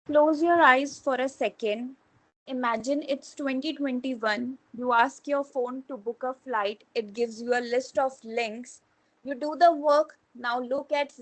Close your eyes for a second. Imagine it's 2021. You ask your phone to book a flight, it gives you a list of links. You do the work. Now look at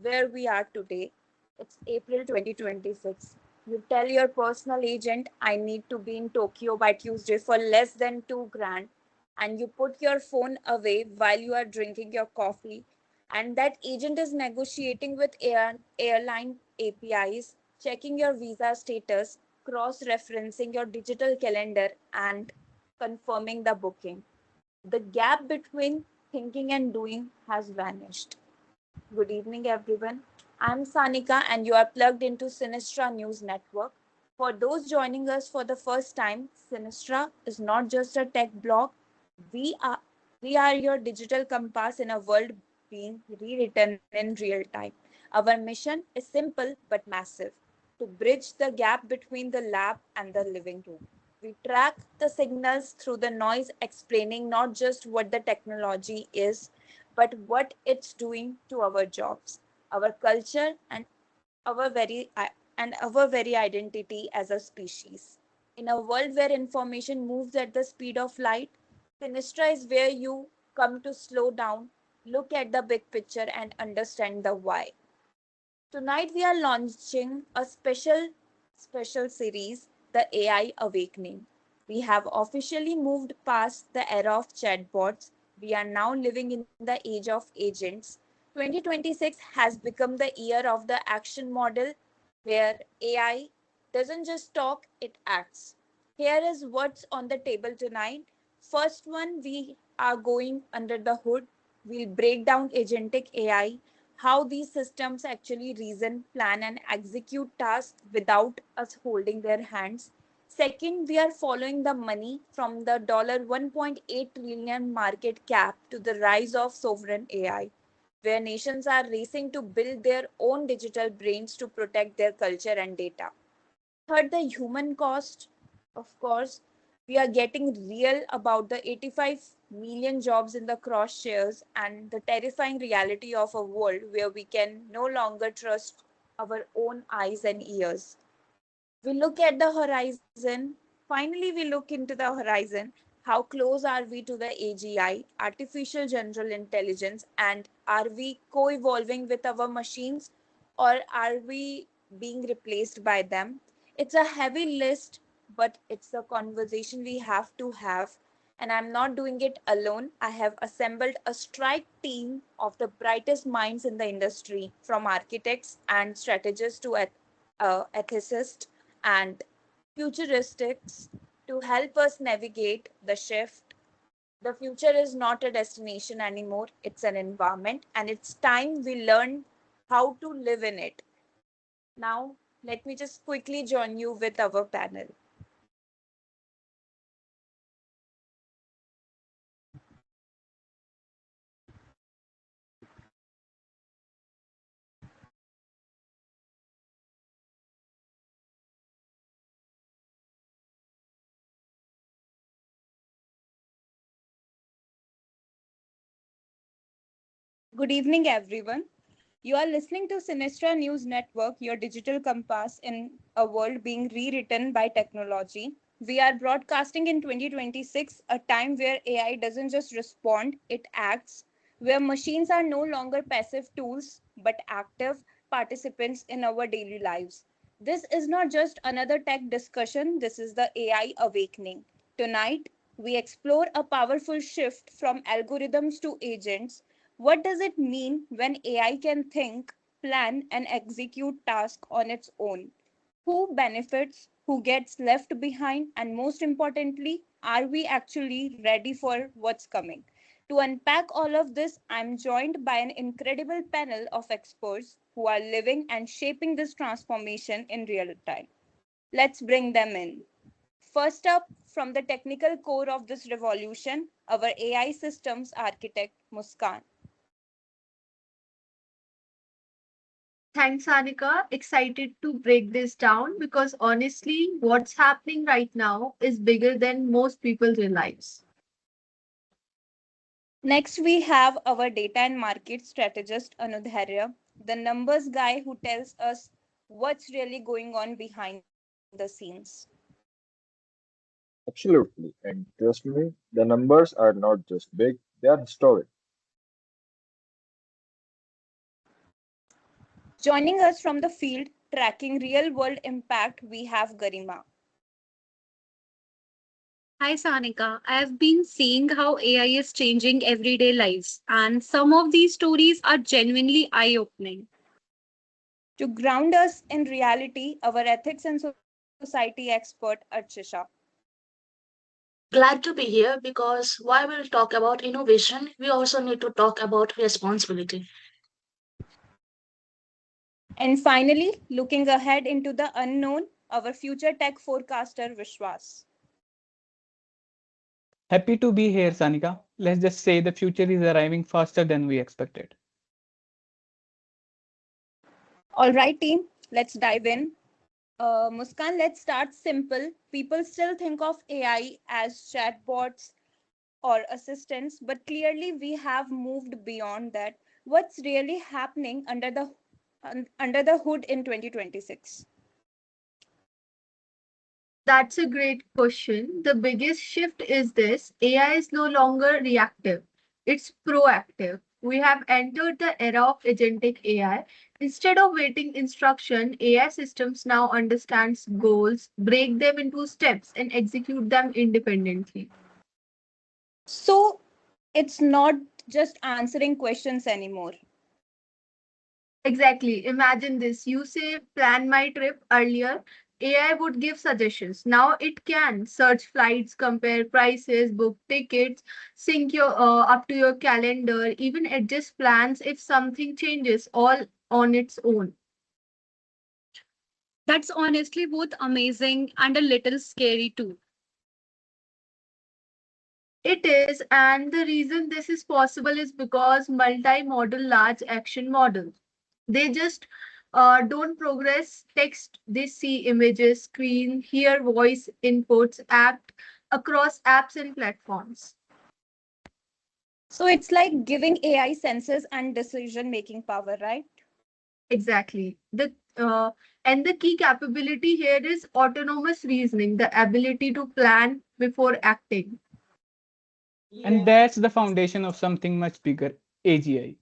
where we are today. It's April 2026. You tell your personal agent, I need to be in Tokyo by Tuesday for less than 2 grand. And you put your phone away while you are drinking your coffee, and that agent is negotiating with airline APIs, checking your visa status, cross referencing your digital calendar, and confirming the booking. The gap between thinking and doing has vanished. Good evening, everyone. I'm Sanika, and you are plugged into Synastra News Network. For those joining us for the first time, Synastra is not just a tech blog. We are we are your digital compass in a world being rewritten in real time. Our mission is simple but massive: to bridge the gap between the lab and the living room. We track the signals through the noise, explaining not just what the technology is, but what it's doing to our jobs, our culture, our very our very identity as a species. In a world where information moves at the speed of light, Sinistra is where you come to slow down, look at the big picture, and understand the why. Tonight we are launching a special series, The AI Awakening. We have officially moved past the era of chatbots. We are now living in the age of agents. 2026 has become the year of the action model, where AI doesn't just talk, it acts. Here is what's on the table tonight. First one, we are going under the hood. We'll break down agentic AI, how these systems actually reason, plan, and execute tasks without us holding their hands. Second, we are following the money from the $1.8 trillion market cap to the rise of sovereign AI, where nations are racing to build their own digital brains to protect their culture and data. Third, the human cost. Of course, we are getting real about the 85 million jobs in the crosshairs and the terrifying reality of a world where we can no longer trust our own eyes and ears. We look at the horizon. Finally, we look into the horizon. How close are we to the AGI, artificial general intelligence, and are we co evolving with our machines, or are we being replaced by them? It's a heavy list, but it's a conversation we have to have. And I'm not doing it alone. I have assembled a strike team of the brightest minds in the industry, from architects and strategists to ethicists and futuristics, to help us navigate the shift. The future is not a destination anymore, it's an environment, and it's time we learn how to live in it. Now, let me just quickly join you with our panel. Good evening, everyone. You are listening to Synastra News Network, your digital compass in a world being rewritten by technology. We are broadcasting in 2026, a time where AI doesn't just respond, it acts, where machines are no longer passive tools, but active participants in our daily lives. This is not just another tech discussion, this is the AI awakening. Tonight, we explore a powerful shift from algorithms to agents. What does it mean when AI can think, plan, and execute tasks on its own? Who benefits, who gets left behind, and most importantly, are we actually ready for what's coming? To unpack all of this, I'm joined by an incredible panel of experts who are living and shaping this transformation in real time. Let's bring them in. First up, from the technical core of this revolution, our AI systems architect, Muskan. Thanks, Anika. Excited to break this down because honestly, what's happening right now is bigger than most people realize. Next, we have our data and market strategist, Anudharya, the numbers guy who tells us what's really going on behind the scenes. Absolutely. And trust me, the numbers are not just big, they are historic. Joining us from the field, tracking real world impact, we have Garima. Hi Sanika, I have been seeing how AI is changing everyday lives, and some of these stories are genuinely eye opening. To ground us in reality, our ethics and society expert, Archisha. Glad to be here because while we'll talk about innovation, we also need to talk about responsibility. And finally, looking ahead into the unknown, our future tech forecaster, Vishwas. Happy to be here, Sanika. Let's just say the future is arriving faster than we expected. All right, team, let's dive in. Muskan, let's start simple. People still think of AI as chatbots or assistants, but clearly we have moved beyond that. What's really happening under the hood in 2026? That's a great question. The biggest shift is this: AI is no longer reactive, it's proactive. We have entered the era of agentic AI. Instead of waiting instruction, AI systems now understands goals, break them into steps, and execute them independently. So it's not just answering questions anymore. Exactly. Imagine this. You say, plan my trip earlier. AI would give suggestions. Now it can search flights, compare prices, book tickets, sync your up to your calendar, even adjust plans if something changes, all on its own. That's honestly both amazing and a little scary too. It is, and the reason this is possible is because multi-modal large action models. They just don't progress text, they see images, screen, hear voice inputs, act across apps and platforms. So it's like giving AI senses and decision making power, right? Exactly. And the key capability here is autonomous reasoning, the ability to plan before acting. And that's the foundation of something much bigger, AGI.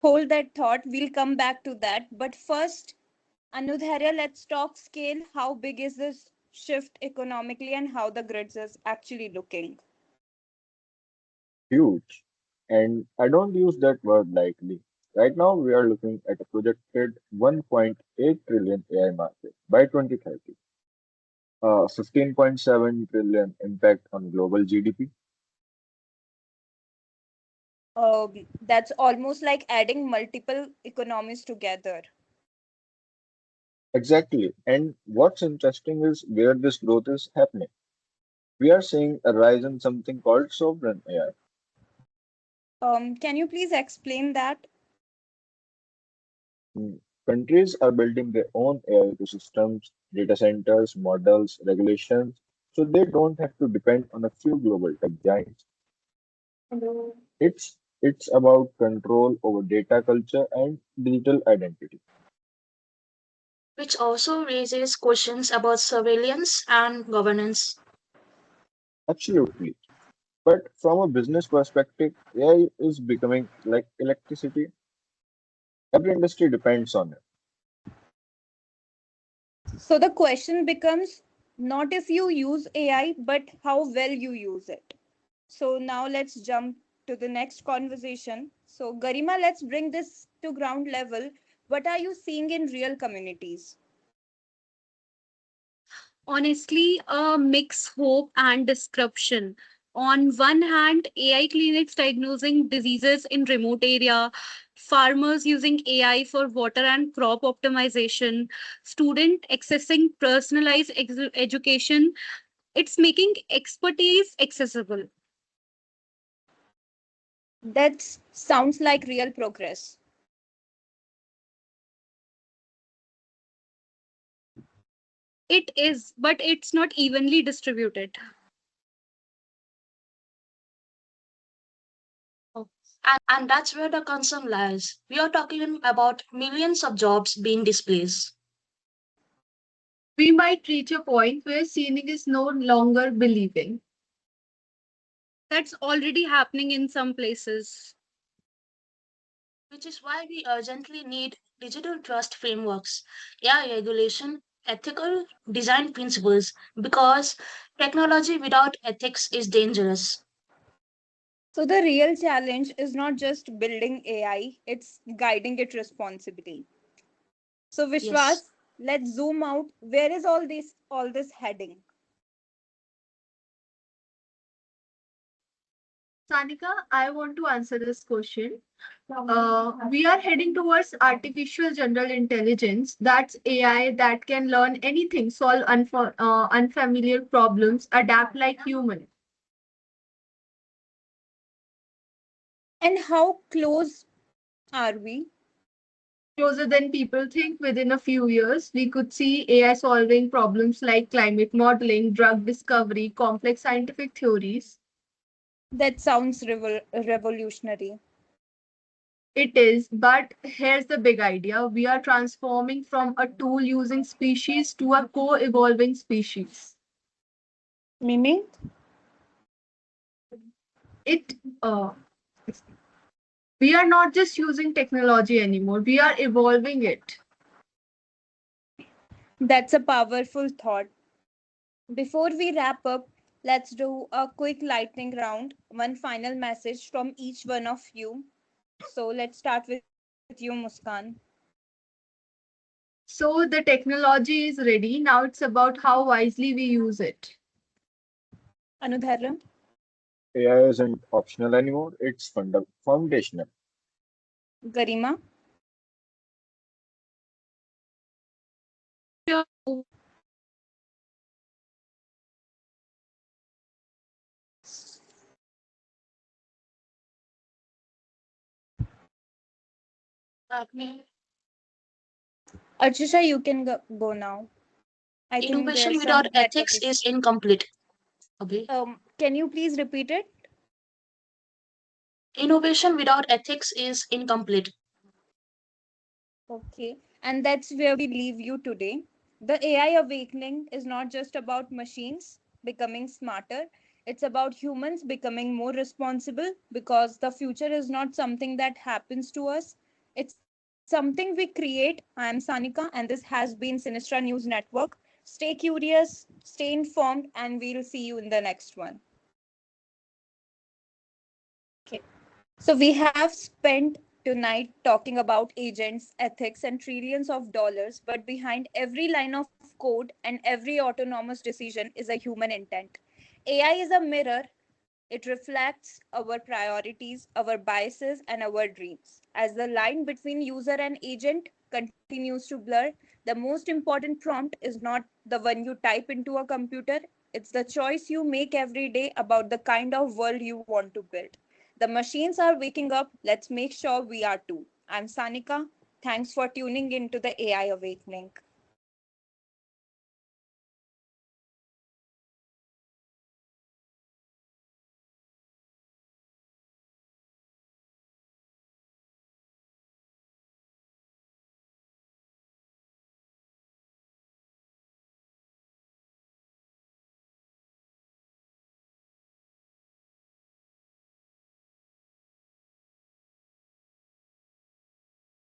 Hold that thought. We'll come back to that. But first, Anudharya, let's talk scale. How big is this shift economically and how the grids is actually looking? Huge. And I don't use that word lightly. Right now, we are looking at a projected 1.8 trillion AI market by 2030, 15.7 trillion impact on global GDP. That's almost like adding multiple economies together. Exactly. And what's interesting is where this growth is happening. We are seeing a rise in something called sovereign AI. Can you please explain that? Mm, countries are building their own AI ecosystems, data centers, models, regulations, so they don't have to depend on a few global tech giants. It's about control over data culture and digital identity. Which also raises questions about surveillance and governance, Absolutely. But from a business perspective, AI is becoming like electricity. Every industry depends on it. So the question becomes not if you use AI, but how well you use it. So now let's jump to the next conversation. So Garima, let's bring this to ground level. What are you seeing in real communities? Honestly, a mix hope and description. On one hand, AI clinics diagnosing diseases in remote area, farmers using AI for water and crop optimization, student accessing personalized education. It's making expertise accessible. That sounds like real progress. It is, but it's not evenly distributed. And that's where the concern lies. We are talking about millions of jobs being displaced. We might reach a point where seeing is no longer believing. That's already happening in some places. Which is why we urgently need digital trust frameworks, AI regulation, ethical design principles, because technology without ethics is dangerous. So the real challenge is not just building AI, it's guiding it responsibly. So Yes. Vishwas, let's zoom out. Where is all this heading? Sanika, I want to answer this question. We are heading towards artificial general intelligence. That's AI that can learn anything, solve unfamiliar problems, adapt like human. And how close are we? Closer than people think, within a few years, we could see AI solving problems like climate modeling, drug discovery, complex scientific theories. That sounds revolutionary. It is, but here's the big idea. We are transforming from a tool using species to a co evolving species. Meaning? It We are not just using technology anymore, we are evolving it. That's a powerful thought. Before we wrap up, let's do a quick lightning round. One final message from each one of you. So let's start with you, Muskan. So the technology is ready. Now it's about how wisely we use it. Anudharra, AI isn't optional anymore, it's foundational. Garima, Archisha, you can go now. I think Innovation there's without some network ethics issue. is incomplete. Okay. Can you please repeat it? Innovation without ethics is incomplete. Okay, and that's where we leave you today. The AI awakening is not just about machines becoming smarter, it's about humans becoming more responsible because the future is not something that happens to us, it's something we create. I am Sanika, and this has been Synastra News Network. Stay curious, stay informed, and we'll see you in the next one. Okay. So we have spent tonight talking about agents, ethics, and trillions of dollars, but behind every line of code and every autonomous decision is a human intent. AI is a mirror. It reflects our priorities, our biases, and our dreams. As the line between user and agent continues to blur, the most important prompt is not the one you type into a computer, it's the choice you make every day about the kind of world you want to build. The machines are waking up. Let's make sure we are too. I'm Sanika. Thanks for tuning into the AI Awakening.